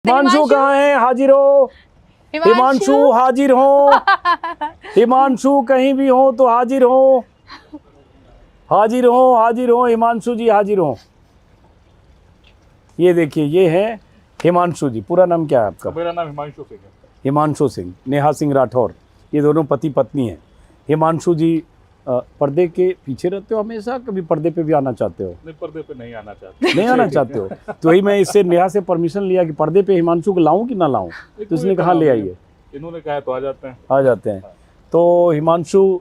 हिमांशु कहाँ है? हाजिर हो हिमांशु, हाजिर हो हिमांशु, कहीं भी हो तो हाजिर हो, हाजिर हो, हाजिर हो हिमांशु जी, हाजिर हो। ये देखिए, ये है हिमांशु जी। पूरा नाम क्या है आपका? मेरा नाम हिमांशु सिंह है। हिमांशु सिंह, नेहा सिंह राठौर, ये दोनों पति पत्नी हैं। हिमांशु जी पर्दे के पीछे रहते हो हमेशा, कभी पर्दे पे भी आना चाहते हो? नहीं, पर्दे पे नहीं आना चाहते। नहीं आना चाहते हो? तो वही मैं इससे नेहा से परमिशन लिया कि पर्दे पे हिमांशु को लाऊं कि ना लाऊं, तो इसने कहा ले आइए। इन्होंने कहा तो आ जाते हैं। आ जाते हैं। तो हिमांशु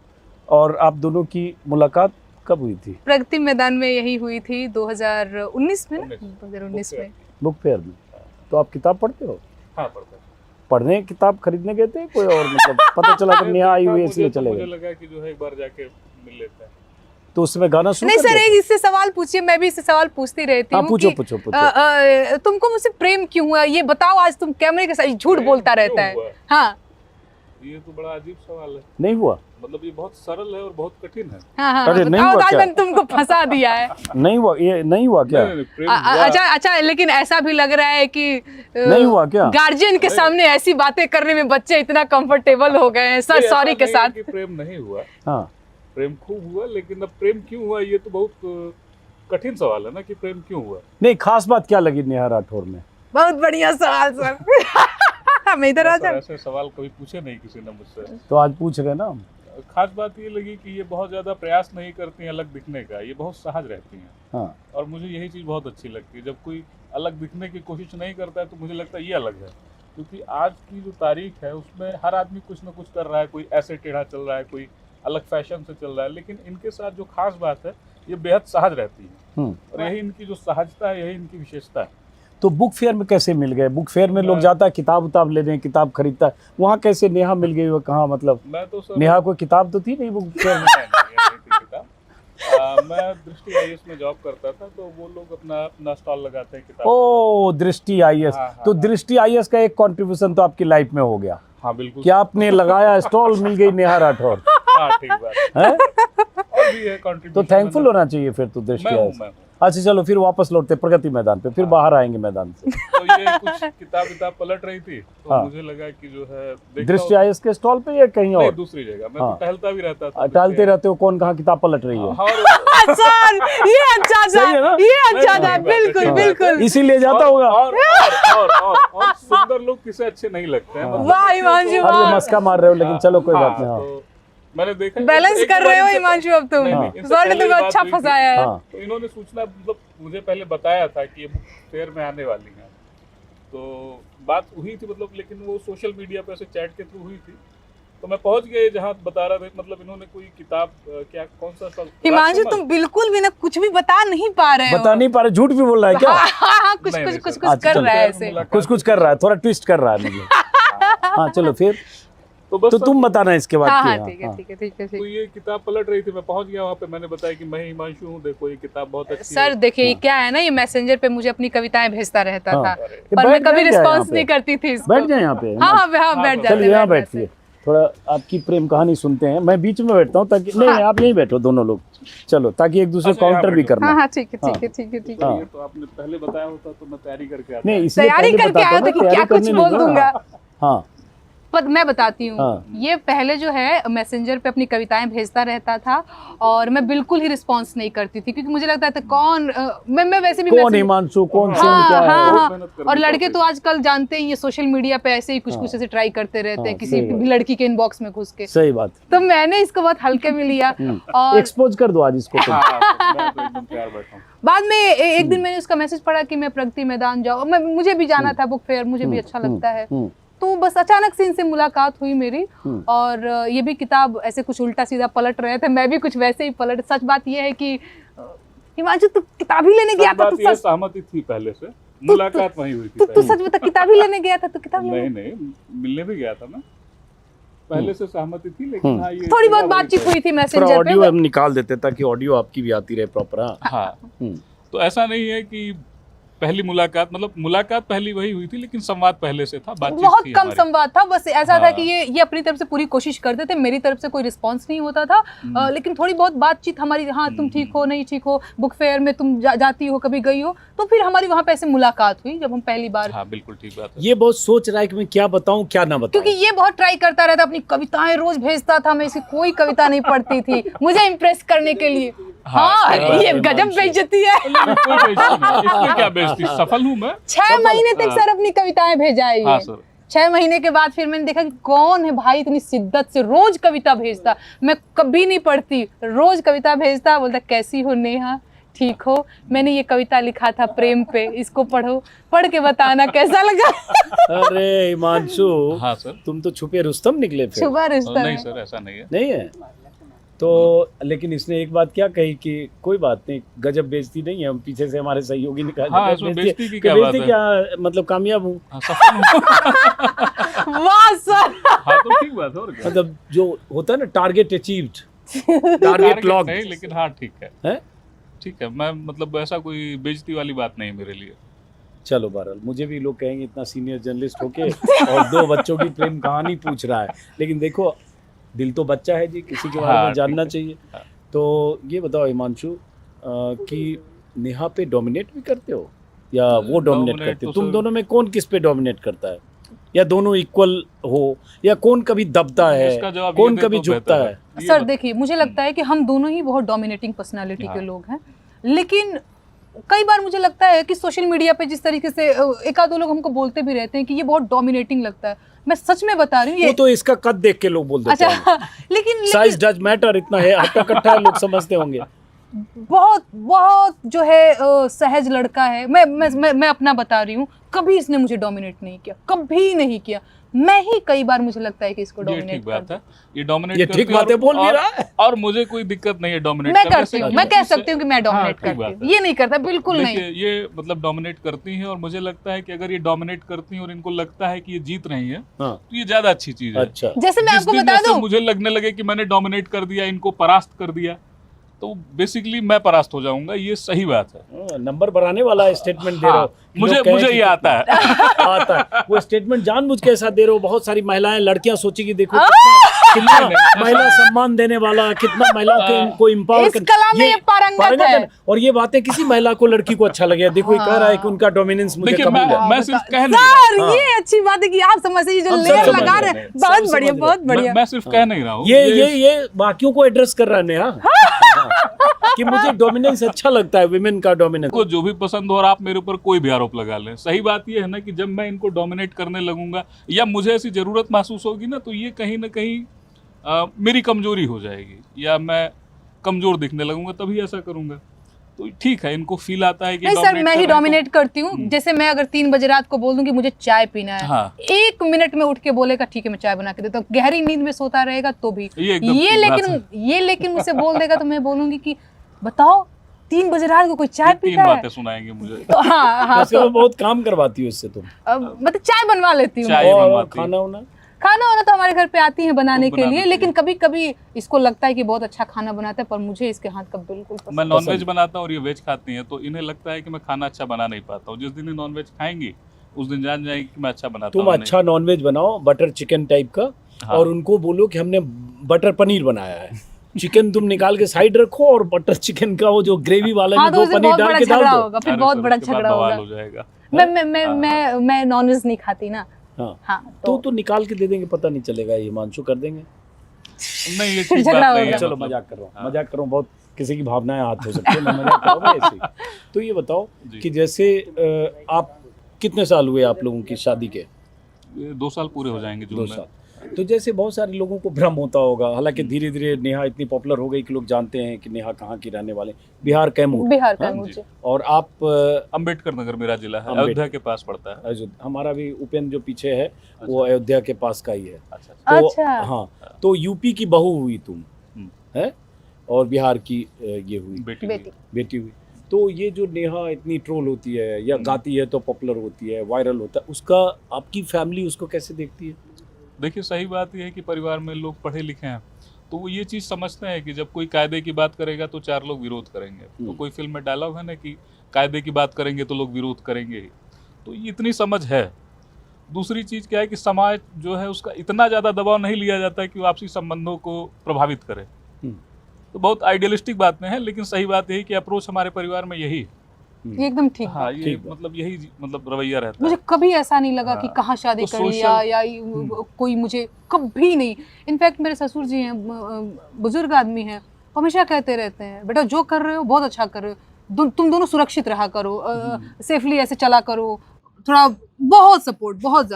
और आप दोनों की मुलाकात कब हुई थी? प्रगति मैदान में यही हुई थी 2019 में ना, 2019 में बुक फेयर में। तो आप किताब पढ़ते हो? हाँ, पढ़ते हैं। पढ़ने किताब खरीदने गए थे कोई और, मतलब पता चला कि नेहा आई हुई है इसलिए चले मुझे गए? लगा कि जो है एक बार जाके मिल लेते हैं। तो उसमें गाना शुरू नहीं कर सर, दिया एक इससे सवाल पूछिए, मैं भी इससे सवाल पूछती रहती हाँ, हूँ। पूछो कि, पूछो पूछो। तुमको मुझसे प्रेम क्यों हुआ, ये बताओ। आज तुम कैमरे के साथ झूठ बोलता रहता है। हाँ ये तो बड़ा अजीब सवाल है। नहीं हुआ? मतलब ये बहुत सरल है और बहुत कठिन है। हाँ हाँ, अरे नहीं बताओ, हुआ आज क्या? मैंने तुमको फंसा दिया है। नहीं हुआ? ये नहीं हुआ क्या? नहीं, प्रेम हुआ। अच्छा अच्छा, लेकिन ऐसा भी लग रहा है कि नहीं हुआ क्या? गार्जियन के सामने ऐसी बातें करने में बच्चे इतना कंफर्टेबल हो गए हैं। सर नहीं, सॉरी ऐसा के नहीं है साथ। कि प्रेम नहीं हुआ। हाँ, प्रेम खूब हुआ, लेकिन अब प्रेम क्यों हुआ ये तो बहुत कठिन सवाल है ना, कि प्रेम क्यों हुआ। नहीं, खास बात क्या लगी नेहा राठौर में? बहुत बढ़िया सवाल सर। हम इधर आ जाए। ऐसे सवाल कभी पूछे नहीं किसी ने मुझसे। तो आज पूछ रहे ना हम। खास बात ये लगी कि ये बहुत ज्यादा प्रयास नहीं करती हैं अलग दिखने का, ये बहुत सहज रहती हैं। हाँ, और मुझे यही चीज़ बहुत अच्छी लगती है। जब कोई अलग दिखने की कोशिश नहीं करता है तो मुझे लगता है ये अलग है। क्योंकि आज की जो तारीख है उसमें हर आदमी कुछ ना कुछ कर रहा है, कोई ऐसे टेढ़ा चल रहा है, कोई अलग फैशन से चल रहा है, लेकिन इनके साथ जो खास बात है ये बेहद सहज रहती है। और यही इनकी जो सहजता है, यही इनकी विशेषता है। तो बुक फेयर में कैसे मिल गए? बुक फेयर में लोग जाता है किताब उताब लेने, किताब खरीदता है, वहाँ कैसे नेहा मिल गई? वो कहाँ, मतलब मैं तो सर नेहा कोई किताब तो थी नहीं बुक फेयर में? नहीं थी किताब। मैं दृष्टि आईएएस में जॉब करता था, तो वो लोग अपना स्टॉल लगाते हैं किताब। ओ, दृष्टि आईएएस। हाँ, हाँ, तो हाँ। दृष्टि आईएएस का एक कंट्रीब्यूशन तो आपकी लाइफ में हो गया। हाँ बिल्कुल। क्या आपने लगाया स्टॉल, मिल गई नेहा राठौर। हाँ ठीक बात है। और भी है तो contribution थैंकफुल होना चाहिए फिर तो दृष्टि मैं हूँ, आईएएस। मैं हूँ। अच्छा चलो, फिर वापस लौटते प्रगति मैदान पे, फिर बाहर आएंगे मैदान से। तो ये कुछ किताब पलट रही थी, तो हाँ। मुझे लगा कि जो है दृष्टि आईएएस के स्टॉल पे या कहीं नहीं, और? दूसरी जगह मैं हाँ। तो टहलता भी रहता था। टहलते रहते हो, कौन कहाँ किताब पलट रही है? सर ये अच्छा था, सही है ना? ये अच्छा था, नहीं, बिल्कुल हाँ। बिल्कुल। इसीलिए जाता होगा। और सुंदर लोग किसे अच्छे नहीं लगते हैं। हाँ। मतलब वाह हिमांशु, अब ये वाह। मस्का मार रहे हो, लेकिन चलो कोई बात नहीं। हाँ, तो मैंने देखा बैलेंस एक कर बार रहे हो इनसे- हिमांशु अब तुम। नहीं, हाँ। इनसे सर ने पहले तुमको बात अच्छा हुई थी। फंसाया है। हाँ। तो इन्होंने सूचना मतलब मुझे पहले बताया था कि ये बुक फेयर में आने वाली हैं, तो बात हुई थी मतलब, लेकिन वो सोशल मीडिया पे ऐसे चैट के थ्रू हुई थी। तो मैं पहुंच गया जहाँ बता रहा था, मतलब इन्होंने कोई किताब क्या कौन सा हिमांशु तुम बिल्कुल भी ना कुछ भी बता नहीं पा रहे हो। बता नहीं पा रहे, झूठ भी बोल रहा है क्या? हाँ, कुछ नहीं, कुछ नहीं, कुछ सर। कुछ अच्छा, कर चलो। रहा है ऐसे। कुछ कर रहा है, थोड़ा ट्विस्ट कर रहा है मुझे। हाँ चलो फिर। तो बस तो तुम बताना इसके बाद हाँ की। हाँ, हाँ, ठीक है हाँ। ठीक है ठीक है तो ठीक। ये किताब पलट रही थी, मैं पहुंच गया वहाँ पे, मैंने बताया कि मैं हिमांशु हूँ, देखो ये किताब बहुत अच्छी सर है। देखिए क्या है ना, ये मैसेंजर पे मुझे अपनी कविताएं भेजता रहता हाँ। था, अरे, ये पर मैं बैठ कभी जाए क्या यहाँ रिस्पॉन्स पे? नहीं करती थी इसको। बैठ जाए यहाँ पे। हाँ हाँ बैठ जाते चलिए यहाँ बैठ जाते। बैठिए, थोड़ा आपकी प्रेम कहानी सुनते हैं। मैं बीच में बैठता हूँ ताकि नहीं नहीं, आप यहीं बैठो दोनों लोग, चलो, ताकि एक दूसरे अच्छा, काउंटर यहाँ भी बैठो। करना। हाँ हाँ ठीक है हाँ। ठीक है ठीक है ठीक है। हाँ। ये तो आपने पहले बताया होता तो मैं तैयारी करके आता। नहीं, इसलिए तैयारी पहले करके बताता आया हूँ था ना, कि तैयारी क्या कुछ करने नहीं बोल दूंगा। दूंगा। हाँ पर मैं बताती हूँ, हाँ। ये पहले जो है मैसेंजर पे अपनी कविताएं भेजता रहता था और मैं बिल्कुल ही रिस्पॉन्स नहीं करती थी, क्योंकि मुझे लगता था कौन मैं वैसे भी कौन मैसेंज- हिमांशु, कौन सिंह, हाँ क्या है? हाँ बहुत हाँ। मेहनत करनी और लड़के पड़ती तो आजकल जानते ही ये सोशल मीडिया पे ऐसे ही कुछ हाँ। कुछ ऐसे ट्राई करते रहते हैं हाँ, किसी सही बात। भी लड़की के इनबॉक्स में घुस के। सही बात। तो मैंने इसको बहुत हल्के में लिया और एक्सपोज कर दो आज इसको तुम। हाँ, मैं तो एकदम तैयार बैठा हूँ। बाद में एक दिन मैंने उसका मैसेज पढ़ा कि मैं प्रगति मैदान जाऊँ, मुझे भी जाना था बुक फेयर, मुझे भी अच्छा लगता है। तो बस अचानक से इनसे मुलाकात हुई मेरी, और ये भी किताब ऐसे कुछ उल्टा सीधा पलट रहे थे, मैं भी कुछ वैसे ही पलट। सच बात ये है कि हिमांशु तू किताब ही लेने गया था? बात तू ये सच सहमति थी पहले से, मुलाकात वहीं हुई थी। तू सच बता, किताब ही लेने गया था? तू किताब लेने नहीं मिलने भी गया था मैं, पहले से सहमति थी, लेकिन हाँ ये थोड़ी बहुत बातचीत हुई थी थोड़ा मैसेंजर ऑडियो पे। हम निकाल देते ताकि ऑडियो आपकी भी आती रहे प्रॉपर। हाँ। हाँ। तो ऐसा नहीं है कि पहली मुलाकात, मतलब मुलाकात पहली वही हुई थी, लेकिन संवाद पहले से था, बातचीत बहुत थी कम हमारी। संवाद था, बस ऐसा था हाँ। कि ये अपनी तरफ से पूरी कोशिश करते थे, मेरी तरफ से कोई रिस्पांस नहीं होता था। लेकिन थोड़ी बहुत बातचीत हमारी, हाँ तुम ठीक हो, नहीं ठीक हो, बुक फेयर में तुम जाती हो, कभी गई हो, तो फिर हमारी वहाँ पे ऐसे मुलाकात हुई जब हम पहली बार। हाँ बिल्कुल ठीक बात है। ये बहुत सोच रहा है कि मैं क्या बताऊं क्या ना बताऊं। क्योंकि ये बहुत ट्राई करता रहता, अपनी कविताएं रोज भेजता था, मैं इसकी कोई कविता नहीं पढ़ती थी मुझे इम्प्रेस करने के लिए। हाँ, सही बात ये है, गजब हिमांशु। बेइज्जती है। लेकिन कोई बेइज्जती नहीं, इसमें क्या बेइज्जती, सफल हूँ मैं। 6 महीने तक हाँ। सर अपनी कविताएं भेजा है हाँ ये। सर। 6 महीने के बाद फिर मैंने देखा कि कौन है भाई इतनी शिद्दत से रोज कविता भेजता, मैं कभी नहीं पढ़ती, रोज कविता भेजता, बोलता कैसी हो नेहा, ठीक हो, मैंने ये कविता लिखा था प्रेम पे, इसको पढ़ो, पढ़ के बताना कैसा लगा। अरे हिमांशु, हाँ सर। तुम तो छुपे रुस्तम निकले फिर। छुपा रिश्ता नहीं है। सर, ऐसा नहीं है। नहीं है तो, लेकिन इसने एक बात क्या कही कि कोई बात नहीं, गजब बेइज्जती नहीं है, हम पीछे से हमारे सहयोगी ने कहा हाँ, गजब इसमें बेइज्जती बेइज्जती की कि क्या बेइज्जती बात क्या, मतलब कामयाब हूँ। हाँ, सफल हूँ। वाह सर। हाँ तो ठीक बात है, और क्या। मतलब जो होता है ना, target achieved, target target lock नहीं, लेकिन हाँ ठीक है। है। ठीक है, मैं मतलब ऐसा कोई बेइज्जती वाली बात नहीं है मेरे लिए। चलो बहरहाल, मुझे भी लोग कहेंगे इतना सीनियर जर्नलिस्ट होके और 2 बच्चों की प्रेम कहानी पूछ रहा है, लेकिन देखो दिल तो बच्चा है जी, किसी के बारे हाँ, में जानना ठीक है। चाहिए। हाँ। तो ये बताओ हिमांशु कि नेहा पे डोमिनेट भी करते हो या वो डोमिनेट Dominate करते हो? तो तुम सर- दोनों में कौन किस पे डोमिनेट करता है, या दोनों इक्वल हो, या कौन कभी दबता है, इसका जवाब कौन ये दे कभी तो झुकता बेहतर है? ये सर बत- देखिए, मुझे लगता है कि हम दोनों ही बहुत डोमिनेटिंग पर्सनालिटी के हाँ। लोग हैं, लेकिन कई बार मुझे लगता है कि सोशल मीडिया पे जिस तरीके से एक आध दो लोग हमको बोलते भी रहते हैं कि ये बहुत डोमिनेटिंग लगता है, मैं सच में बता रही हूँ वो ये। तो इसका कद देख के लोग बोल देते अच्छा हैं, लेकिन साइज डज मैटर, इतना है हट्टा कट्टा है, लोग समझते होंगे। बहुत बहुत जो है सहज लड़का है। मैं अपना बता रही हूँ, कभी इसने मुझे डोमिनेट नहीं किया, कभी नहीं किया। मैं ही कई बार मुझे लगता है कि इसको ये डोमिनेट ठीक बात करता है, ये डोमिनेट ये ठीक बात है, बोल भी रहा है। और मुझे कोई दिक्कत नहीं है डोमिनेट मैं करने करती से, हूँ, मैं कह क्योंकि सकती हूँ कि मैं डोमिनेट ठीक करती बात हूँ, है। ये नहीं करता, बिल्कुल नहीं। देखिए ये मतलब डोमिनेट करती हैं, और मुझे लगता है कि अगर ये डोमिनेट करती हैं और इनको लगता है कि ये जीत रही हैं, हाँ, तो ये ज्यादा अच्छी चीज है। अच्छा, जैसे मैं जिस आपको दिन बता जैसे दूं, मुझे लगने लगे कि मैंने डोमिनेट कर दिया, इनको परास्त कर दिया, तो बेसिकली मैं परास्त हो जाऊंगा, ये सही बात है। नंबर बढ़ाने वाला स्टेटमेंट दे रहे हो। हाँ, लोग मुझे कहें मुझे कि ये आता है। आता है वो स्टेटमेंट, जानबूझ के ऐसा दे रहे हो। बहुत सारी महिलाएं, लड़कियां सोचेगी देखो कितना महिला सम्मान देने वाला, कितना महिलाओं को एम्पावर इस कला में ये पारंगत है। और ये बातें किसी महिला को, लड़की को अच्छा लगे, देखो ये कह रहा है कि उनका डोमिनेंस मुझे देखिए कबूल है। मैं सिर्फ कह नहीं रहा सर हूँ। ये अच्छी बात है कि आप समझ रही, जो हम लेयर सब समझ लगा रहे रहे हैं, हैं, बहुत सब बढ़िया, समझ बहुत रहे बढ़िया। मैं सिर्फ कह नहीं रहा हूँ। ये बाकियों को एड्रेस कर रहा है नेहा। हाँ, कि मुझे डोमिनेंस अच्छा लगता है, विमेन का डोमिनेंस। को जो भी पसंद हो, और आप मेरे ऊपर कोई भी आरोप लगा लें, सही बात ये है ना कि जब मैं इनको डोमिनेट करने लगूंगा या मुझे ऐसी जरूरत महसूस होगी ना, तो ये कहीं ना कहीं मेरी कमजोरी हो जाएगी, या मैं कमजोर दिखने लगूंगा, तभी ऐसा करूंगा। तो ठीक है, इनको फील आता है कि नहीं सर, dominate मैं कर ही रहे हैं तो- डोमिनेट करती हूँ। जैसे मैं अगर 3 बजे रात को बोल दूं कि मुझे चाय पीना है, हाँ। 1 मिनट में उठ के बोलेगा ठीक है मैं चाय बना के देता हूँ, गहरी नींद में सोता रहेगा तो भी। ये एकदम ठीक बात ये लेकिन मुझसे बोल देगा तो मैं बोलूंगी कि बताओ 3 बजे रात को कोई चाय ये 3 पीता है? बातें सुनाएंगे मुझे। तो हाँ वैसे वो बहुत काम करवाती हो इससे तुम, मतलब चाय बनवा लेती हूँ। चाय और बनवाती। खाना वाना। खाना वाना तो हमारे घर पे आती है बनाने तो के बना लिए, देती लेकिन है। कभी कभी इसको लगता है कि बहुत अच्छा खाना बनाता है, पर मुझे इसके हाथ का बिल्कुल मैं पसंद नॉनवेज पसंद। बनाता हूँ और ये वेज खाती हैं, तो इन्हें लगता है कि मैं खाना अच्छा बना नहीं पाता हूँ। जिस दिन ये नॉनवेज खाएंगी उस दिन जान जाएंगी कि मैं अच्छा बनाता तुम हूँ। अच्छा नॉनवेज बनाओ, बटर चिकन टाइप का, हाँ। और उनको बोलो कि हमने बटर पनीर बनाया है। चिकन तुम निकाल के साइड रखो, और बटर चिकन का वो जो ग्रेवी वाला हाँ में तो 2 उस दिन पनीर बहुत डाल बड़ा के डाल झगड़ा दो। होगा, फिर अरे बहुत सर, बड़ा उसके बाद झगड़ा बवाल होगा। हो जाएगा। मैं नॉनवेज नहीं खाती ना। हाँ, हाँ तो निकाल के दे देंगे, पता नहीं चलेगा, ये हिमांशु कर देंगे। नहीं, ये फिर ठीक झगड़ा बात नहीं होगा। है। चलो मतलब। मजाक कर रहा हूँ, हाँ। मजाक कर रहा हूँ, बहुत किसी की भावनाएं हाथ हो सकती है, मैं मजाक कर रहा हूँ ऐसे ही। तो ये बताओ जी। कि जैसे आप कितने साल हुए आप लोगों की शादी के? ये 2 साल पूरे हो जाएंगे 2 जून में। साल। तो जैसे बहुत सारे लोगों को भ्रम होता होगा, हालांकि धीरे धीरे नेहा इतनी पॉपुलर हो गई कि लोग जानते हैं कि नेहा कहाँ की रहने वाले, बिहार कैमूर। बिहार का हाँ, मुझे। और आप अम्बेडकर नगर मेरा जिला है, अम्बेडकर। अयोध्या के पास पड़ता है। हमारा भी उपेंद्र जो पीछे है वो अयोध्या के पास का ही है। अच्छा। तो अच्छा। हाँ, तो यूपी की बहू हुई तुम, है, और बिहार की ये हुई बेटी बेटी। बेटी हुई। तो ये जो नेहा इतनी ट्रोल होती है या गाती है तो पॉपुलर होती है, वायरल होता है, उसका आपकी फैमिली उसको कैसे देखती है? देखिए सही बात यह है कि परिवार में लोग पढ़े लिखे हैं, तो वो ये चीज़ समझते हैं कि जब कोई कायदे की बात करेगा तो 4 लोग विरोध करेंगे। तो कोई फिल्म में डायलॉग है ना कि कायदे की बात करेंगे तो लोग विरोध करेंगे। तो ये इतनी समझ है। दूसरी चीज़ क्या है कि समाज जो है उसका इतना ज़्यादा दबाव नहीं लिया जाता है कि वो आपसी संबंधों को प्रभावित करे। तो बहुत आइडियलिस्टिक बातें हैं, लेकिन सही बात यही कि अप्रोच हमारे परिवार में यही है। ये एकदम ठीक हाँ, बात। ये ठीक बात। मतलब यही मतलब रवैया रहता मुझे है। कभी ऐसा नहीं लगा कि हाँ, कहाँ शादी तो करी या कोई मुझे कभी नहीं। इनफैक्ट मेरे ससुर जी हैं, बुजुर्ग आदमी हैं, वो हमेशा कहते रहते हैं बेटा जो कर रहे हो बहुत अच्छा कर रहे हो, तुम दोनों सुरक्षित रहा करो, सेफली ऐसे चला करो, थोड़ा बहुत सपोर्ट, बहुत तो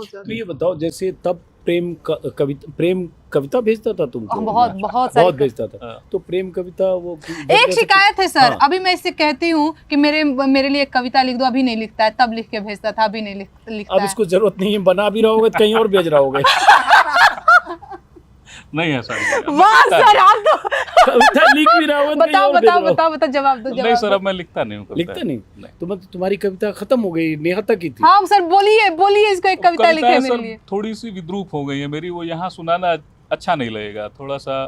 ज्यादा। ये बताओ, जैसे तब प्रेम कविता भेजता था तुमको? बहुत बहुत सारी भेजता था। तो प्रेम कविता वो एक शिकायत है सर, हाँ। अभी मैं इससे कहती हूँ कि मेरे लिए एक कविता लिख दो, अभी नहीं लिखता है, तब लिख के भेजता था, अभी नहीं लिखता अब है। इसको जरूरत नहीं है, बना भी रहा होगा तो कहीं और भेज रहा होगा। नहीं ऐसा नहीं है। वाह सर, आप तो कविता लिख भी रहा होगा तो कहीं और भेज रहा होगा। बताओ जवाब दो। नहीं सर, अब मैं लिखता नहीं हूँ कविता। लिखता नहीं? तो मतलब तुम्हारी कविता खत्म हो गई, नेहा तक ही थी। हाँ सर, बोलिए इसको, एक कविता लिखे मेरे सर लिए। थोड़ी सी विद्रूप हो गई है मेरी, वो यहाँ सुनाना अच्छा नहीं लगेगा। थोड़ा सा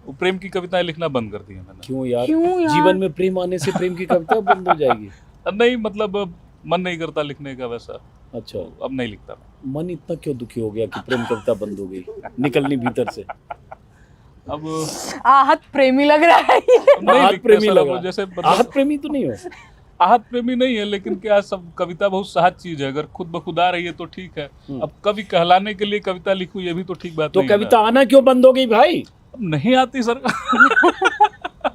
वो प्रेम की कविताएं लिखना बंद कर दी है मैंने। क्यों यार? क्यों जीवन में प्रेम आने से प्रेम की कविता बंद हो जाएगी? नहीं मतलब मन नहीं करता लिखने का वैसा। अच्छा, अब नहीं लिखता मैं। मन इतना क्यों दुखी हो गया कि प्रेम कविता बंद हो गई, निकलनी भीतर से? अब आहत प्रेमी लग रहा है ये। नहीं आहत लिखते प्रेमी सर, लग अब रहा। जैसे आहत प्रेमी तो नहीं हो? आहत प्रेमी नहीं है, लेकिन क्या सब कविता बहुत सहज चीज है। अगर खुद ब खुद आ रही है तो ठीक है। अब कवि कहलाने के लिए कविता लिखूं ये भी तो ठीक बात तो नहीं है कविता ना। आना क्यों बंद हो गई भाई? अब नहीं आती सर।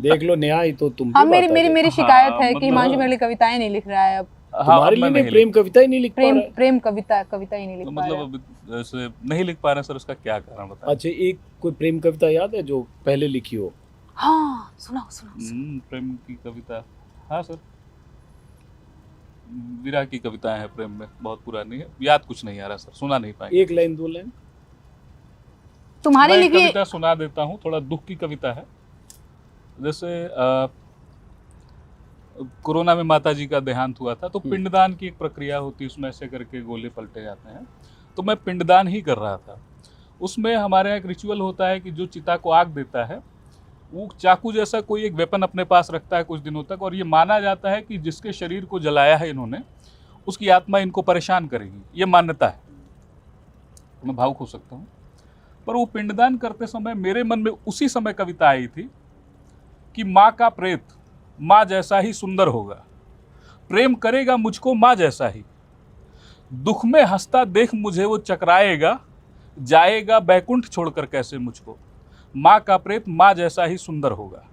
देख लो नेहा, ही तो तुम हाँ, मेरी शिकायत है कि मतलब- हिमांशु मेरे लिए कविताएं नहीं लिख रहा है अब। हाँ, तुम्हारे अब मैं लिए नहीं प्रेम कविता ही नहीं लिख पा रहा है। प्रेम कविता ही नहीं लिख तो पा रहा है। मतलब अब ऐसे नहीं लिख पा रहे सर, उसका क्या कारण बताएं? अच्छा, एक कोई प्रेम कविता याद है जो पहले लिखी हो? हाँ, सुनाओ। प्रेम की कविता, हाँ सर, विरह की कविताएं हैं प्रेम में, बहुत पुरानी है। याद कुछ नहीं आ रहा सर, सुना नहीं पाएंगे। एक लाइन, 2 लाइन तुम्हारी मैं लिखी कविता सुना देता हूँ, थोड़ा दुख की कविता है। जैसे कोरोना में माता जी का देहांत हुआ था, तो पिंडदान की एक प्रक्रिया होती है, उसमें ऐसे करके गोले पलटे जाते हैं। तो मैं पिंडदान ही कर रहा था। उसमें हमारे यहाँ एक रिचुअल होता है कि जो चिता को आग देता है वो चाकू जैसा कोई एक वेपन अपने पास रखता है कुछ दिनों तक, और ये माना जाता है कि जिसके शरीर को जलाया है इन्होंने, उसकी आत्मा इनको परेशान करेगी, ये मान्यता है। मैं भावुक हो सकता हूँ, पर वो पिंडदान करते समय मेरे मन में उसी समय कविता आई थी कि माँ का प्रेत माँ जैसा ही सुंदर होगा, प्रेम करेगा मुझको माँ जैसा ही, दुख में हंसता देख मुझे वो चकराएगा, जाएगा बैकुंठ छोड़कर कैसे मुझको, माँ का प्रेत माँ जैसा ही सुंदर होगा।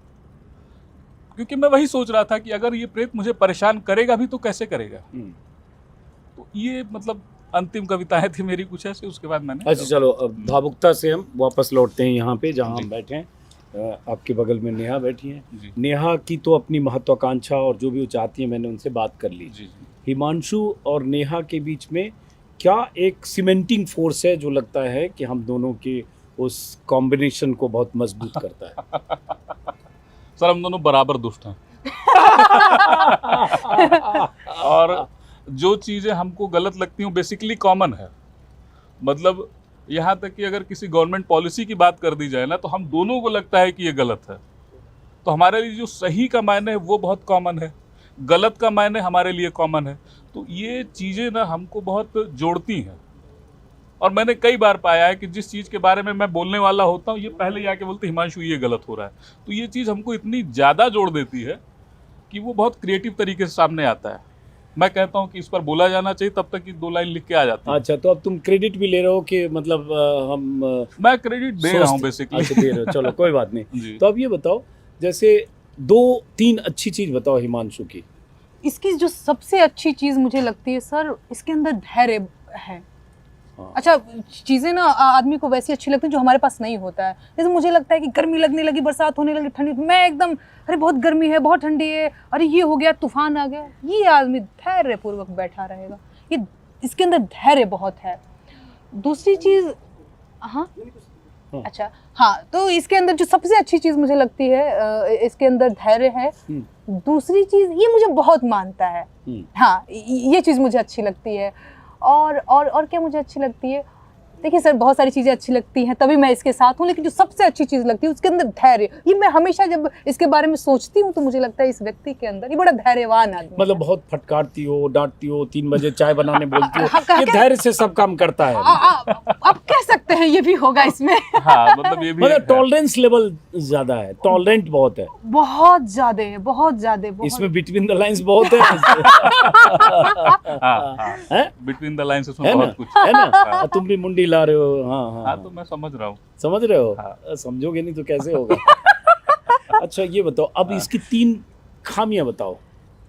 क्योंकि मैं वही सोच रहा था कि अगर ये प्रेत मुझे परेशान करेगा भी तो कैसे करेगा। तो ये मतलब अंतिम कविताएं थी मेरी कुछ ऐसी। उसके बाद मैंने अच्छा चलो, अब भावुकता से हम वापस लौटते हैं यहाँ पे जहाँ हम बैठे हैं। आपके बगल में नेहा बैठी हैं। जी नेहा की तो अपनी महत्वाकांक्षा और जो भी वो चाहती है मैंने उनसे बात कर ली। जी हिमांशु और नेहा के बीच में क्या एक सीमेंटिंग फोर्स है जो लगता है कि हम दोनों के उस कॉम्बिनेशन को बहुत मजबूत करता है? सर, हम दोनों बराबर दुष्ट हैं। और जो चीज़ें हमको गलत लगती हैं बेसिकली कॉमन है। मतलब यहाँ तक कि अगर किसी गवर्नमेंट पॉलिसी की बात कर दी जाए ना, तो हम दोनों को लगता है कि ये गलत है। तो हमारे लिए जो सही का मायने है वो बहुत कॉमन है, गलत का मायने हमारे लिए कॉमन है। तो ये चीज़ें ना हमको बहुत जोड़ती हैं। और मैंने कई बार पाया है कि जिस चीज़ के बारे में मैं बोलने वाला होता हूँ, ये पहले ही आके बोलते हिमांशु ये गलत हो रहा है। तो ये चीज़ हमको इतनी ज़्यादा जोड़ देती है कि वो बहुत क्रिएटिव तरीके से सामने आता है। मैं कहता हूँ कि इस पर बोला जाना चाहिए, तब तक कि 2 लाइन लिख के आ जाती है। अच्छा, तो अब तुम क्रेडिट भी ले रहे हो कि मतलब मैं क्रेडिट दे रहा हूँ बेसिकली। अच्छा, दे रहे हो, चलो कोई बात नहीं। जी। तो अब ये बताओ, जैसे 2-3 अच्छी चीज बताओ हिमांशु की। इसकी जो सबसे अच्छी चीज मुझे लगती है सर, इसके अंदर धैर्य है। हाँ। अच्छा, चीजें ना आदमी को वैसी अच्छी लगती है जो हमारे पास नहीं होता है। जैसे मुझे लगता है कि गर्मी लगने लगी, बरसात होने लगी, ठंडी, मैं एकदम अरे बहुत गर्मी है, बहुत ठंडी है, अरे ये हो गया, तूफान आ गया, ये आदमी धैर्य पूर्वक बैठा रहेगा। ये इसके अंदर धैर्य बहुत है। दूसरी चीज, हाँ अच्छा, हाँ, तो इसके अंदर जो सबसे अच्छी चीज मुझे लगती है, इसके अंदर धैर्य है। दूसरी चीज, ये मुझे बहुत मानता है। हाँ, ये चीज मुझे अच्छी लगती है। और क्या मुझे अच्छी लगती है, देखिए सर, बहुत सारी चीज़ें अच्छी लगती हैं तभी मैं इसके साथ हूँ, लेकिन जो सबसे अच्छी चीज़ लगती है उसके अंदर धैर्य। ये मैं हमेशा जब इसके बारे में सोचती हूँ तो मुझे लगता है इस व्यक्ति के अंदर ये बड़ा धैर्यवान आदमी मतलब बहुत फटकारती हो, डांटती हो, 3 बजे चाय बनाने बोलती हो, हाँ, ये धैर्य से सब काम करता है। आप कह सकते हैं ये भी होगा इसमें। हाँ मतलब ये भी मतलब एक है। टॉलरेंस लेवल ज्यादा है, टॉलरेंट बहुत है बहुत ज्यादा है, बहुत ज्यादा, बहुत। इसमें, बिटवीन द लाइंस बहुत है। हैं? बिटवीन द लाइन्स है उसमें ना, बहुत कुछ है ना, तुम भी मुंडी ला रहे हो। हाँ हाँ, हाँ तो मैं समझ रहा हूँ। समझ रहे हो। हाँ। समझोगे नहीं तो कैसे होगा। अच्छा ये बताओ, अब इसकी 3 खामियां बताओ।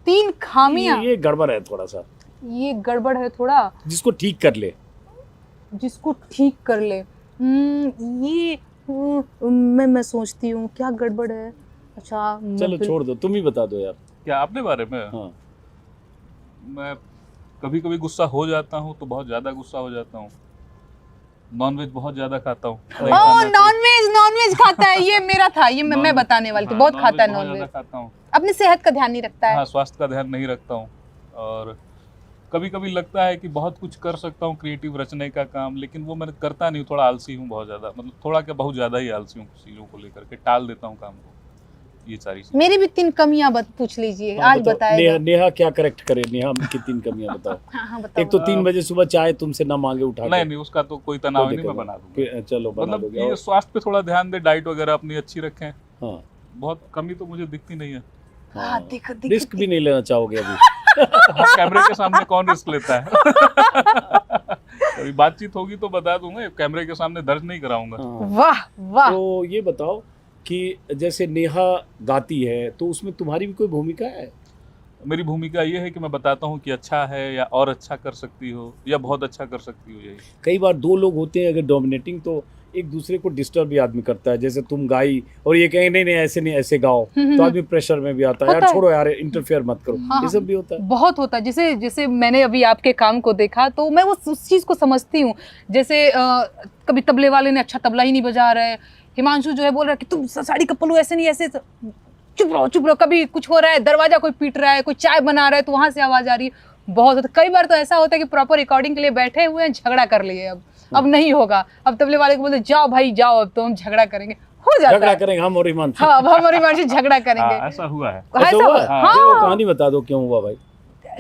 3 खामियां, ये गड़बड़ है थोड़ा सा, ये गड़बड़ है थोड़ा, जिसको ठीक कर ले। जिसको ठीक कर ले। ये मैं सोचती हूँ क्या गड़बड़ है। अच्छा चलो छोड़ दो, तुम ही बता दो यार। क्या अपने बारे में? हाँ, मैं कभी कभी गुस्सा हो जाता हूँ तो बहुत ज्यादा गुस्सा हो जाता हूँ। नॉनवेज बहुत ज्यादा खाता हूँ। नॉनवेज खाता है, ये मेरा था, ये मैं बताने वाली थी। बहुत खाता है नॉनवेज, खाता हूँ। अपनी सेहत का ध्यान नहीं रखता है। हाँ, स्वास्थ्य का ध्यान नहीं रखता हूँ। और कभी कभी लगता है कि बहुत कुछ कर सकता हूँ क्रिएटिव रचने का काम, लेकिन वो मैं करता नहीं हूँ। थोड़ा आलसी हूँ बहुत ज़्यादा, मतलब थोड़ा क्या बहुत ज़्यादा ही आलसी हूँ चीज़ों को लेकर के, टाल देता हूँ काम को। ये सारी चीज़ें। मेरी भी 3 कमियां पूछ लीजिए, हाँ, आज बताओ। बताएगा। नेहा क्या करेक्ट करे, नेहा की 3 कमियां बताओ। हाँ बताओ। एक तो 3 बजे सुबह चाय तुमसे ना मांगे उठा के। नहीं उसका तो कोई तनाव नहीं, मैं बना दूंगा। चलो बना मतलब दोगे। ये स्वास्थ्य पे थोड़ा ध्यान दे, डाइट वगैरह अपनी अच्छी रखें। हाँ, बहुत कमी तो मुझे दिखती नहीं है। हाँ, दिख रिस्क भी नहीं लेना चाहोगे अभी। हाँ, कैमरे के सामने कौन रिस्क लेता है? अभी बातचीत होगी तो बता दूंगा, कैमरे के सामने दर्ज नहीं कराऊंगा। हाँ। वाह वाह। तो ये बताओ कि जैसे नेहा गाती है तो उसमें तुम्हारी भी कोई भूमिका है? मेरी भूमिका ये है कि मैं बताता हूँ कि अच्छा है या और अच्छा कर सकती हो या बहुत अच्छा कर सकती हो। यही कई बार 2 लोग होते हैं अगर डोमिनेटिंग, तो एक दूसरे को डिस्टर्ब भी आदमी करता है। जैसे तुम गाई और ये कहें नहीं ऐसे नहीं, ऐसे गाओ, तो आदमी प्रेशर में भी आता है, होता यार है। छोड़ो यार, इंटरफेयर मत करो। हाँ, ये सब भी होता है। बहुत होता है। जैसे जैसे मैंने अभी आपके काम को देखा तो मैं उस चीज़ को समझती हूँ। जैसे कभी तबले वाले ने अच्छा तबला ही नहीं बजा रहा है, हिमांशु जो है बोल रहा है कि तुम साड़ी का पल्लू ऐसे नहीं, ऐसे चुप रहो। कभी कुछ हो रहा है, दरवाजा कोई पीट रहा है, कोई चाय बना रहा है तो वहां से आवाज आ रही है। बहुत होता है। कई बार तो ऐसा होता है कि प्रॉपर रिकॉर्डिंग के लिए बैठे हुए हैं, झगड़ा कर लिए, अब नहीं होगा। अब तबले वाले को बोलते जाओ भाई जाओ, अब तो हम झगड़ा करेंगे, हो जाता झगड़ा है। करेंगे हम और हिमांशु। हाँ, अब हम और हिमांशु झगड़ा करेंगे। हाँ, ऐसा हुआ है। ऐसा ऐसा हुआ है? हाँ। तो वो कहानी बता दो, क्यों हुआ भाई?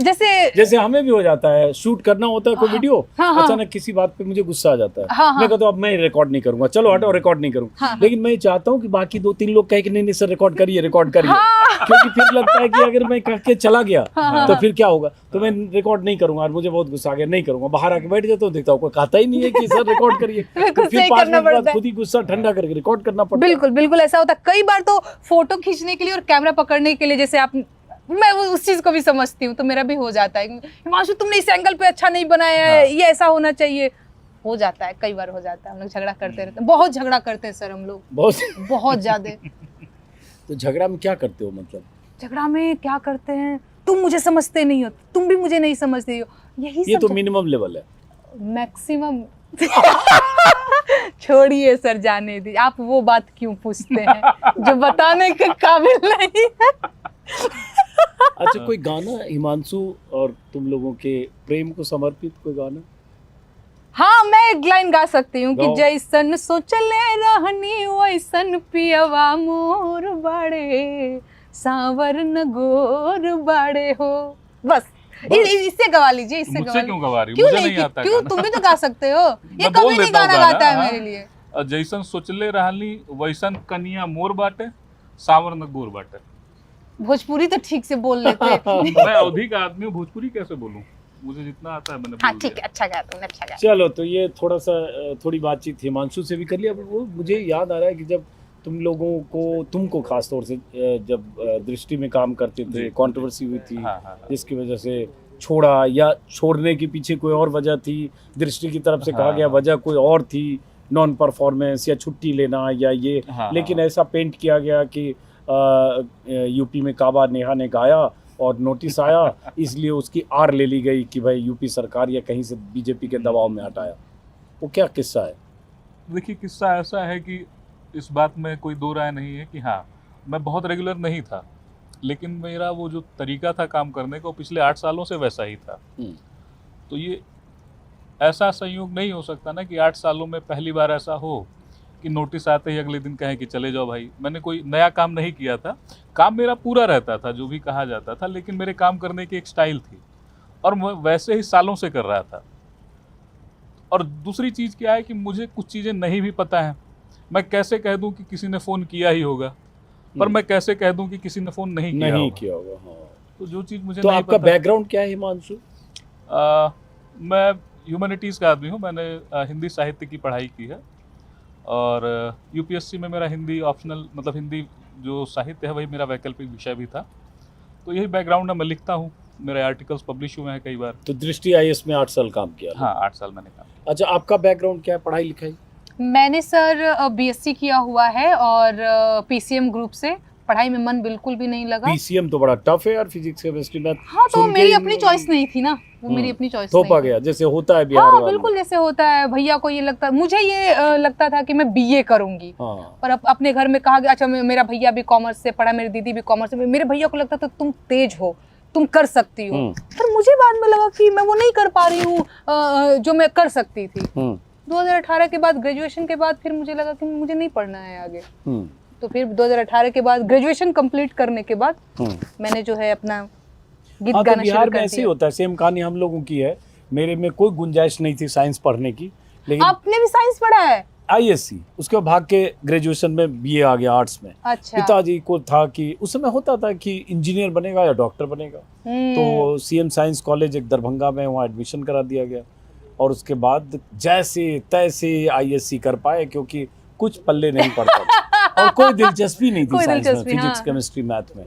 जैसे हमें भी हो जाता है, शूट करना होता है कोई वीडियो, हाँ। अचानक किसी बात पे मुझे गुस्सा आ जाता है। हाँ। मैं कहता हूँ अब मैं रिकॉर्ड नहीं करूंगा, चलो हटो रिकॉर्ड नहीं करूंगा। हाँ। लेकिन मैं चाहता हूँ कि बाकी 2-3 लोग कहे कि नहीं सर रिकॉर्ड करिए। क्योंकि फिर लगता है कि अगर मैं करके चला गया तो फिर क्या होगा, तो मैं रिकॉर्ड नहीं करूंगा और मुझे बहुत गुस्सा आ गया, नहीं करूंगा। बाहर आके बैठ जाता हूँ, देखता हूँ कोई कहता ही नहीं है कि सर रिकॉर्ड करिए। तो फिर 5 मिनट बाद खुद ही गुस्सा ठंडा करके रिकॉर्ड करना पड़ता है। बिल्कुल बिल्कुल ऐसा होता है। कई बार तो फोटो खींचने के लिए और कैमरा पकड़ने के लिए, जैसे आप, मैं उस चीज को भी समझती हूँ, तो मेरा भी हो जाता है हिमांशु तुमने इस एंगल पे अच्छा नहीं बनाया है, ये ऐसा होना चाहिए। हो जाता है, कई बार हो जाता है। हम लोग झगड़ा करते रहते हैं, बहुत झगड़ा करते हैं सर हम लोग, बहुत ज्यादा। तो झगड़ा में क्या करते हो? मतलब झगड़ा में क्या करते हैं, तुम मुझे समझते नहीं हो, तुम भी मुझे नहीं समझते हो, यही ये सब तो मिनिमम लेवल है। मैक्सिमम। छोड़िए सर, जाने दीजिए। आप वो बात क्यों पूछते हैं जो बताने के काबिल नहीं है। अच्छा, कोई गाना हिमांशु और तुम लोगों के प्रेम को समर्पित कोई गाना? हाँ, मैं एक लाइन गा सकती हूँ कि गाओ। जैसन सोचले रहनी वैसन पियवा मोर बाड़े, सांवर न गोर बाड़े हो। बस इससे गवा लीजिए, इससे मुझसे गवा क्यों गवा रही? क्यों मुझे नहीं आता क्यों, गाना। तुम भी तो गा सकते हो। ये मैं बोल कभी नहीं देता हूँ गाना गाना, गाता है हाँ। मेरे लिए। जैसन सोचले रहली वैसन कनिया मोर बाटे, सांवर न गोर बाटे। भोजपुरी तो ठीक से बोल लेते हैं। मैं अवधि का आदमी हूँ, भोजपुरी कैसे बोलूं? मुझे जितना आता है मैंने हाँ बोल ठीक दिया। है, अच्छा गाया तुमने, अच्छा गाया। चलो, तो ये थोड़ी बातचीत हिमांशु से भी कर लिया। वो मुझे याद आ रहा है कि जब तुमको खास तौर से जब दृष्टि में काम करते थे, जी। कंट्रोवर्सी हुई थी, हाँ। जिसकी वजह से छोड़ा, या छोड़ने के पीछे कोई और वजह थी, दृष्टि की तरफ से कहा गया वजह कोई और थी, नॉन परफॉर्मेंस या छुट्टी लेना या ये। हाँ, लेकिन ऐसा पेंट किया गया कि यूपी में काबा नेहा ने गाया और नोटिस आया, इसलिए उसकी आर ले ली गई कि भाई यूपी सरकार या कहीं से बीजेपी के दबाव में हटाया। वो क्या किस्सा है? देखिए, किस्सा ऐसा है कि इस बात में कोई दो राय नहीं है कि हाँ, मैं बहुत रेगुलर नहीं था, लेकिन मेरा वो जो तरीका था काम करने का, वो पिछले 8 सालों से वैसा ही था। तो ये ऐसा संयोग नहीं हो सकता ना कि 8 सालों में पहली बार ऐसा हो कि नोटिस आते ही अगले दिन कहें कि चले जाओ भाई। मैंने कोई नया काम नहीं किया था, काम मेरा पूरा रहता था जो भी कहा जाता था, लेकिन मेरे काम करने की एक स्टाइल थी और मैं वैसे ही सालों से कर रहा था। और दूसरी चीज़ क्या है कि मुझे कुछ चीज़ें नहीं भी पता है। मैं कैसे कह दूं कि किसी ने फ़ोन किया ही होगा, पर मैं कैसे कह दूं कि किसी ने फ़ोन नहीं किया होगा। हाँ। तो जो चीज़ मुझे तो नहीं आपका पता, बैकग्राउंड क्या है हिमांशु? मैं ह्यूमैनिटीज़ का आदमी हूँ। मैंने हिंदी साहित्य की पढ़ाई की है और यूपीएससी में मेरा हिंदी ऑप्शनल, मतलब हिंदी जो साहित्य है वही मेरा वैकल्पिक विषय भी था। तो यही बैकग्राउंड है, मैं लिखता हूँ, मेरे आर्टिकल्स पब्लिश हुए हैं कई बार। तो दृष्टि आईएएस में 8 साल काम किया। हाँ, 8 साल मैंने काम किया। अच्छा, आपका बैकग्राउंड क्या है, पढ़ाई लिखाई? मैंने सर बीएससी किया हुआ है और पीसीएम ग्रुप से। पढ़ाई में मन बिल्कुल भी नहीं लगा। पीसीएम तो बड़ा टफ है यार, फिजिक्स केमिस्ट्री मैथ। हाँ, तो मेरी अपनी चॉइस नहीं थी ना, वो मेरी अपनी चॉइस नहीं थोपा थी। गया जैसे होता है बिहार हाँ वालों बिल्कुल, जैसे होता है। भैया को ये लगता, मुझे ये लगता था कि मैं बीए करूंगी। हाँ। पर अपने घर में कहा गया, अच्छा मेरा भैया भी कॉमर्स से पढ़ा, मेरी दीदी भी कॉमर्स से। मेरे भैया को लगता था तुम तेज हो, तुम कर सकती हो। पर मुझे बाद में लगा कि मैं वो नहीं कर पा रही हूँ जो मैं कर सकती थी। 2018 के बाद, ग्रेजुएशन के बाद, फिर मुझे लगा कि मुझे नहीं पढ़ना है आगे। तो फिर 2018 के बाद ग्रेजुएशन कंप्लीट करने के बाद मैंने जो है अपना गीत गाना बिहार शुरू में कर ऐसे ही दिया। होता है, सेम कहानी हम लोगों की है। मेरे में कोई गुंजाइश नहीं थी साइंस पढ़ने की, लेकिन आपने भी साइंस पढ़ा है? आईएससी, उसके बाद भाग के ग्रेजुएशन में बीए आ गया आर्ट्स में। अच्छा। पिताजी को था कि उस समय होता था कि इंजीनियर बनेगा या डॉक्टर बनेगा, तो सीएम साइंस कॉलेज एक दरभंगा में, वहाँ एडमिशन करा दिया गया। और उसके बाद जैसे तैसे आईएससी कर पाए, क्योंकि कुछ पल्ले नहीं पड़ता था और कोई दिलचस्पी नहीं थी कोई साइंस में, दिलचस्पी, फिजिक्स हाँ। केमिस्ट्री मैथ में।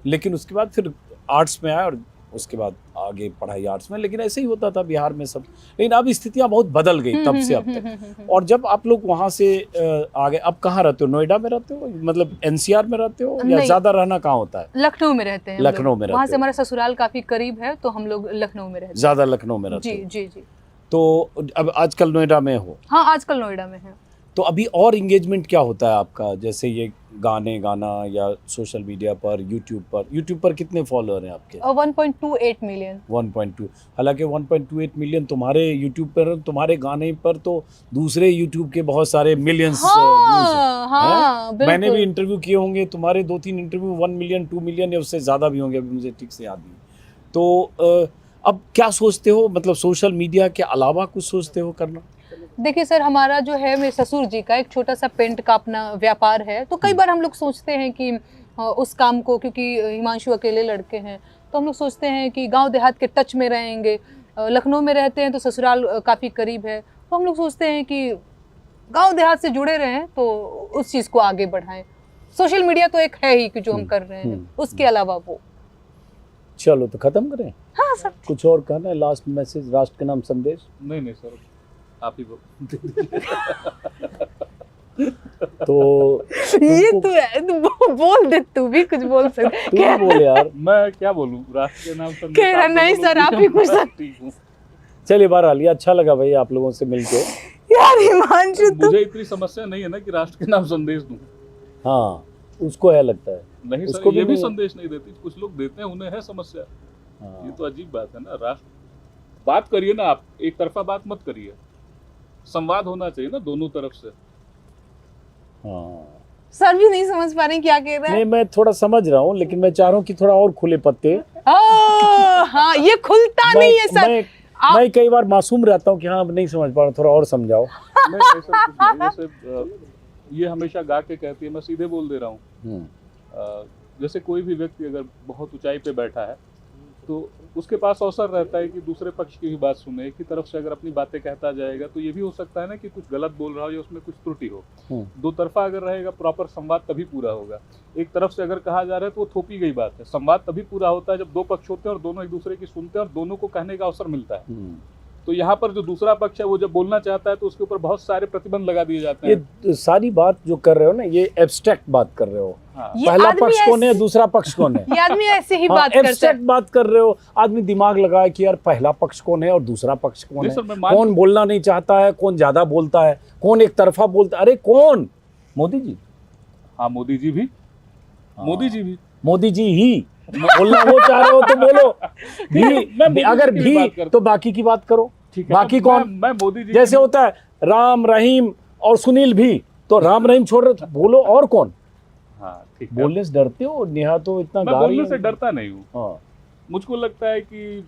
लेकिन उसके बाद फिर आर्ट्स में आया और उसके बाद आगे पढ़ाई आर्ट्स में। लेकिन ऐसे ही होता था बिहार में सब। लेकिन अब स्थितियां बहुत बदल गई तब से अब तक। और जब आप लोग वहाँ से आगे, अब कहाँ रहते हो? नोएडा में रहते हो, मतलब एनसीआर में रहते हो, या नहीं। ज्यादा रहना कहाँ होता है? लखनऊ में रहते हैं हम लखनऊ लोग। में रहते वहाँ से हो। हमारा ससुराल काफी करीब है, तो हम लोग लखनऊ में रहते हैं। ज्यादा लखनऊ में रहते जी हो? जी जी। तो अब आजकल नोएडा में हो? हाँ, आजकल नोएडा में है। तो अभी और इंगेजमेंट क्या होता है आपका, जैसे ये गाने गाना या सोशल मीडिया पर, यूट्यूब पर कितने फॉलोअर हैं आपके? 1.28 मिलियन। 1.2। हालांकि 1.28 मिलियन तुम्हारे यूट्यूब पर, तुम्हारे गाने पर तो दूसरे यूट्यूब के बहुत सारे मिलियंस हाँ, बिल्कुल। मैंने भी इंटरव्यू किए होंगे तुम्हारे, 2-3 इंटरव्यू 1 मिलियन 2 मिलियन या उससे ज़्यादा भी होंगे, अभी मुझे ठीक से याद नहीं। तो अब क्या सोचते हो, मतलब सोशल मीडिया के अलावा कुछ सोचते हो करना? देखिए सर, हमारा जो है, मेरे ससुर जी का एक छोटा सा पेंट का अपना व्यापार है। तो कई बार हम लोग सोचते हैं कि उस काम को, क्योंकि हिमांशु अकेले लड़के हैं, तो हम लोग सोचते हैं कि गांव देहात के टच में रहेंगे। लखनऊ में रहते हैं तो ससुराल काफ़ी करीब है, तो हम लोग सोचते हैं कि गांव देहात से जुड़े रहें, तो उस चीज़ को आगे बढ़ाएं। सोशल मीडिया तो एक है ही कि जो हम कर रहे हैं, उसके अलावा वो। चलो तो खत्म करें। हाँ सर। कुछ और कहना है, लास्ट मैसेज, राष्ट्र के नाम संदेश? नहीं सर, आप ही तो ये तो है, तू बोल दे, तू भी कुछ बोल सकते। तू भी बोल यार। मैं क्या बोलूं, राष्ट्र के नाम संदेश? कह रहा नहीं सर, आप ही कुछ ठीक हूं। चलिए बहरहाल, ये अच्छा लगा भाई आप लोगों से मिलके। यार हिमांशु, मुझे इतनी समस्या नहीं है ना कि राष्ट्र के नाम संदेश दूं। हाँ, उसको है लगता है। नहीं उसको सर, ये भी नहीं है। संदेश नहीं देती, कुछ लोग देते हैं, उन्हें है समस्या। हाँ। ये तो अजीब बात है ना। राष्ट्र बात करिए ना, आप एक तरफा बात मत करिए, संवाद होना चाहिए ना दोनों तरफ से। हाँ। सर भी नहीं समझ पा रहे क्या कह रहे हैं। नहीं, मैं थोड़ा समझ रहा हूँ, लेकिन मैं चाह रहा हूँ कि थोड़ा और खुले पत्ते। हाँ, ये खुलता नहीं है सर। मैं कई बार मासूम रहता हूँ कि हाँ अब नहीं समझ पा रहा, थोड़ा और समझाओ। नहीं सर, कुछ नहीं, जैसे ये हमेशा गा के कहती है, मैं सीधे बोल दे रहा हूँ। जैसे कोई भी व्यक्ति अगर बहुत ऊंचाई पे बैठा है, तो उसके पास अवसर रहता है कि दूसरे पक्ष की भी बात सुने। एक ही तरफ से अगर अपनी बातें कहता जाएगा, तो ये भी हो सकता है ना कि कुछ गलत बोल रहा हो या उसमें कुछ त्रुटि हो। दो तरफा अगर रहेगा प्रॉपर संवाद, तभी पूरा होगा। एक तरफ से अगर कहा जा रहा है तो वो थोपी गई बात है। संवाद तभी पूरा होता है जब दो पक्ष होते हैं और दोनों एक दूसरे की सुनते हैं और दोनों को कहने का अवसर मिलता है। तो यहाँ पर जो दूसरा पक्ष है, वो जब बोलना चाहता है तो उसके ऊपर बहुत सारे प्रतिबंध लगा दिए जाते हैं। ये सारी बात जो कर रहे हो ना, ये एब्स्ट्रैक्ट बात कर रहे हो। हाँ। पहला पक्ष कौन है, दूसरा पक्ष कौन है? ये आदमी ऐसे ही बात करता है। एब्स्ट्रैक्ट बात कर रहे हो। आदमी दिमाग लगाए कि यार पहला पक्ष कौन है और दूसरा पक्ष कौन है, कौन बोलना नहीं चाहता है, कौन ज्यादा बोलता है, कौन एक तरफा बोलता है। अरे कौन? मोदी जी। हाँ, मोदी जी भी। मोदी जी भी। मोदी जी ही बोलना वो चाह रहे हो तो बोलो भी, अगर भी तो बाकी की बात करो। ठीक है, बाकी तो कौन? मैं मोदी जी जैसे की- होता है राम रहीम और सुनील भी, तो राम रहीम छोड़ रहे, बोलो और कौन? हाँ ठीक है, बोलने से डरते हो? नेहा तो इतना मैं गा रही बोलने से है। डरता नहीं हूँ, हाँ मुझको लगता है कि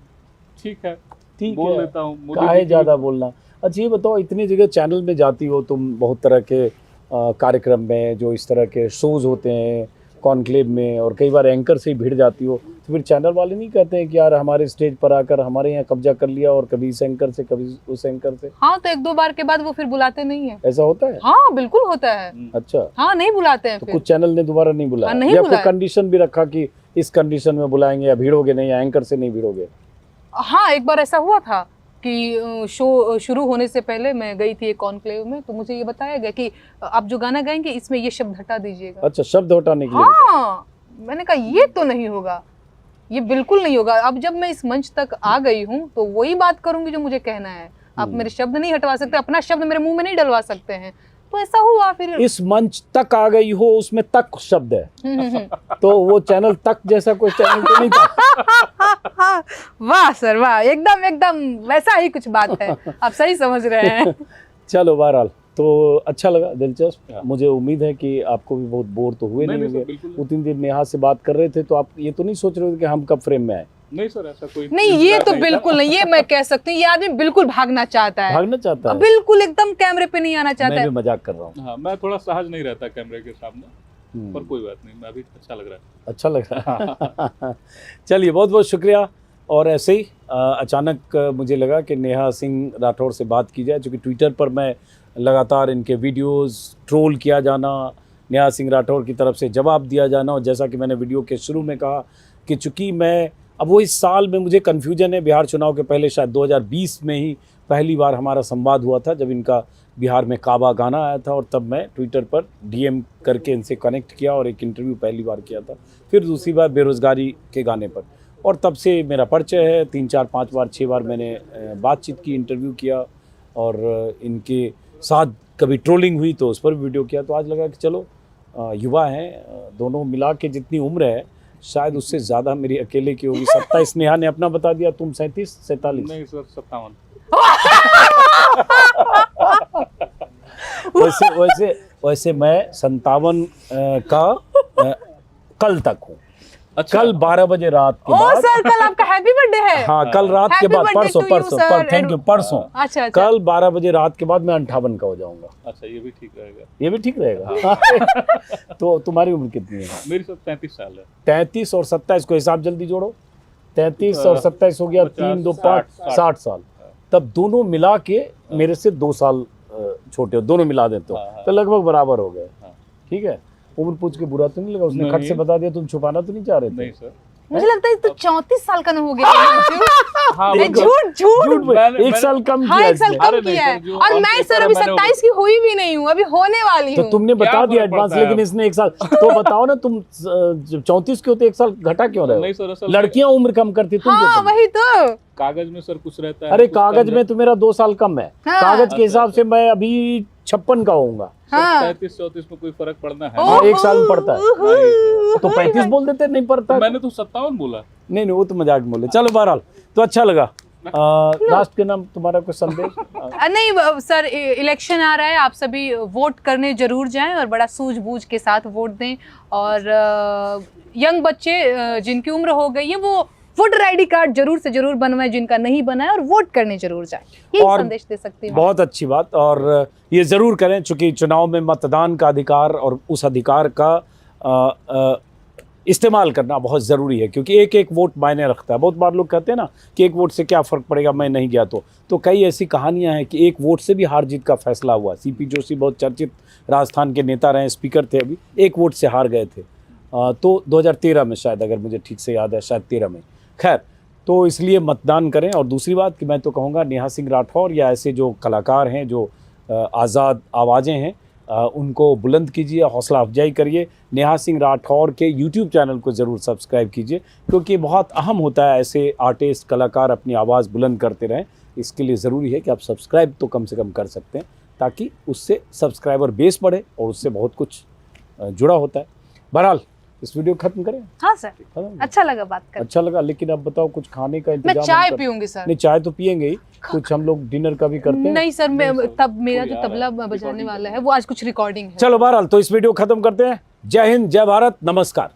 ठीक है, ठीक बोल है, लेता हूँ। मोदी काहे जी की- ज्यादा बोलना। अच्छा ये बताओ, इतनी जगह चैनल में जाती हो तुम, बहुत तरह के कार्यक्रम में, जो इस तरह के शोज होते हैं कॉन्क्लेव में, और कई बार एंकर से ही भिड़ जाती हो, तो फिर चैनल वाले नहीं कहते हैं कि यार हमारे स्टेज पर आकर हमारे यहाँ कब्जा कर लिया, और कभी इस एंकर से कभी उस एंकर से? हाँ, तो 1-2 बार के बाद वो फिर बुलाते नहीं है। ऐसा होता है? हाँ बिल्कुल होता है। अच्छा, हाँ, नहीं बुलाते हैं तो फिर। कुछ चैनल ने दोबारा नहीं बुलाया, हाँ, नहीं या कोई बुलाया। कंडीशन भी रखा कि इस कंडीशन में बुलाएंगे, या भिड़ोगे नहीं, या एंकर से नहीं भिड़ोगे? हाँ, एक बार ऐसा हुआ था कि शो शुरू होने से पहले मैं गई थी एक कॉन्क्लेव में, तो मुझे ये बताया गया कि आप जो गाना गाएंगे इसमें ये शब्द हटा दीजिएगा। अच्छा, शब्द हटाने के लिए? हाँ, मैंने कहा ये तो नहीं होगा, ये बिल्कुल नहीं होगा। अब जब मैं इस मंच तक आ गई हूँ तो वही बात करूंगी जो मुझे कहना है। आप मेरे शब्द नहीं हटवा सकते, अपना शब्द मेरे मुंह में नहीं डलवा सकते हैं। तो ऐसा हुआ फिर। इस मंच तक आ गई हो, उसमें तक शब्द है, हम्म। तो वो चैनल तक जैसा कोई चैनल तो नहीं था? वाह सर वाह, एकदम एकदम वैसा ही कुछ बात है, आप सही समझ रहे हैं। चलो बहरहाल, तो अच्छा लगा, हाँ। दिलचस्प। मुझे उम्मीद है कि आपको भी बहुत बोर तो हुए नहीं सर, होंगे। बिल्कुल उतनी देर नेहा से बात कर रहे थे, तो आप ये तो नहीं सोच रहे थे कि हम कब फ्रेम में आए? नहीं सर, ऐसा कोई नहीं, ये इंतजार तो नहीं था। बिल्कुल नहीं, ये मैं कह सकती हूँ, ये आदमी बिल्कुल भागना चाहता है, भागना चाहता है? बिल्कुल एकदम कैमरे पे नहीं आना चाहता मैं है। भी मजाक कर रहा हूँ। हाँ, मैं थोड़ा सहज नहीं रहता कैमरे के सामने, हम्म, पर कोई बात नहीं, मैं अभी अच्छा लग रहा है। अच्छा लग रहा है। चलिए, बहुत बहुत शुक्रिया। और ऐसे ही अचानक मुझे लगा कि नेहा सिंह राठौर से बात की जाए, क्योंकि ट्विटर पर मैं लगातार इनके वीडियोस ट्रोल किया जाना, नेहा सिंह राठौर की तरफ से जवाब दिया जाना, और जैसा कि मैंने वीडियो के शुरू में कहा कि चूँकि मैं अब वो इस साल में मुझे कन्फ्यूजन है, बिहार चुनाव के पहले शायद 2020 में ही पहली बार हमारा संवाद हुआ था, जब इनका बिहार में काबा गाना आया था, और तब मैं ट्विटर पर डीएम करके इनसे कनेक्ट किया और एक इंटरव्यू पहली बार किया था, फिर दूसरी बार बेरोज़गारी के गाने पर, और तब से मेरा परिचय है। 3, 4, 5 बार 6 बार मैंने बातचीत की, इंटरव्यू किया, और इनके साथ कभी ट्रोलिंग हुई तो उस पर भी वीडियो किया। तो आज लगा कि चलो, युवा हैं दोनों, मिला के जितनी उम्र है शायद उससे ज़्यादा मेरी अकेले की होगी। 27 नेहा ने अपना बता दिया, तुम 37, 47? नहीं सर, 57। वैसे वैसे वैसे मैं 57 का कल तक हूँ। अच्छा, कल 12 बजे रात के ओ बाद, सर, कल आपका हैप्पी बर्थडे है। हाँ कल रात के Happy बाद, birthday परसों to you, परसों sir. पर, थैंक यू, परसों अच्छा अच्छा। कल 12 बजे रात के बाद मैं 58 का हो जाऊंगा। अच्छा, ये भी ठीक रहेगा। ये भी ठीक रहेगा। तो तुम्हारी उम्र कितनी है? मेरी सर 33 साल है। 33 और 27 को हिसाब जल्दी जोड़ो। 33 और 27 हो गया, 3, 2, 5, 60 साल। तब दोनों मिला के मेरे से 2 साल छोटे हो, दोनों मिला देते हो, हाँ। तो लगभग बराबर हो गए। हाँ। ठीक है, उम्र पूछ के बुरा तो नहीं लगा? उसने नहीं। खट से बता दिया, तुम छुपाना तो नहीं चाह रहे थे? नहीं सर। मुझे लगता है तो 34 साल का न हो गया। हाँ, नहीं, मतलब- झूठ झूठ। झूठ बोल, मैंने- 1 साल कम हाँ, किया 1 साल इसने। कम अरे नहीं किया है। सर, जो और on मैं paper सर है, अभी मैंने 27 की हुई भी नहीं हूँ, अभी होने वाली तो हूँ। तुमने बता क्या दिया फर्क एडवांस, पड़ता है लेकिन अब? इसने 1 साल। तो बताओ ना, तुम 34 के होते 1 साल घटा क्यों रहे नहीं हो? सर, असल लड़कियां उम्र कम करती, तुम क्यों हाँ कम? वही तो। कागज में सर कुछ रहता है। अरे कुछ कागज कम में तो मेरा 2 साल कम है। हाँ। कागज के अच्छा, हिसाब से मैं अभी 56 का होऊंगा। हाँ। 33-34 में कोई फर्क पड़ना है? हाँ, 1 साल में पड़ता है। नहीं, तो 35 बोल देते, नहीं पड़ता। मैंने तो 57 बोला। नहीं वो तो मजाक में बोले। चलो बहरहाल, तो अच्छा लगा। लास्ट के नाम तुम्हारा कुछ संदेश? नहीं सर, इलेक्शन आ रहा है, आप सभी वोट करने जरूर जाएं और बड़ा सूझबूझ के साथ वोट दें। और यंग बच्चे जिनकी उम्र हो गई है वो वोटर आईडी कार्ड जरूर से जरूर बनवाएं, जिनका नहीं बना है, और वोट करने जरूर जाएं। यही और संदेश दे सकती हूँ। बहुत अच्छी बात। और ये ज़रूर करें, चूँकि चुनाव में मतदान का अधिकार और उस अधिकार का इस्तेमाल करना बहुत ज़रूरी है, क्योंकि एक एक वोट मायने रखता है। बहुत बार लोग कहते हैं ना कि एक वोट से क्या फ़र्क पड़ेगा, मैं नहीं गया तो कई ऐसी कहानियां हैं कि एक वोट से भी हार जीत का फैसला हुआ। सीपी जोशी बहुत चर्चित राजस्थान के नेता रहे, स्पीकर थे, अभी एक वोट से हार गए थे। तो 2013 में शायद, अगर मुझे ठीक से याद है, शायद 13 में। खैर, तो इसलिए मतदान करें। और दूसरी बात कि मैं तो कहूँगा नेहा सिंह राठौर या ऐसे जो कलाकार हैं, जो आज़ाद आवाज़ें हैं, उनको बुलंद कीजिए, हौसला अफजाई करिए। नेहा सिंह राठौर के यूट्यूब चैनल को ज़रूर सब्सक्राइब कीजिए, क्योंकि बहुत अहम होता है ऐसे आर्टिस्ट, कलाकार अपनी आवाज़ बुलंद करते रहें। इसके लिए ज़रूरी है कि आप सब्सक्राइब तो कम से कम कर सकते हैं, ताकि उससे सब्सक्राइबर बेस बढ़े और उससे बहुत कुछ जुड़ा होता है। बहरहाल, इस वीडियो खत्म करें? हाँ सर, खत्म? अच्छा लगा बात कर। अच्छा लगा, लेकिन अब बताओ कुछ खाने का मैं इंतजाम चाय हम कर- पीऊंगी सर। नहीं, चाय तो पियेंगे ही, कुछ हम लोग डिनर का भी करते हैं। नहीं सर, मैं नहीं सर, तब मेरा कोई जो आ रहा तबला है, बजाने recording वाला कर है वो आज कुछ रिकॉर्डिंग है। चलो बहरहाल, तो इस वीडियो खत्म करते हैं। जय हिंद, जय भारत, नमस्कार।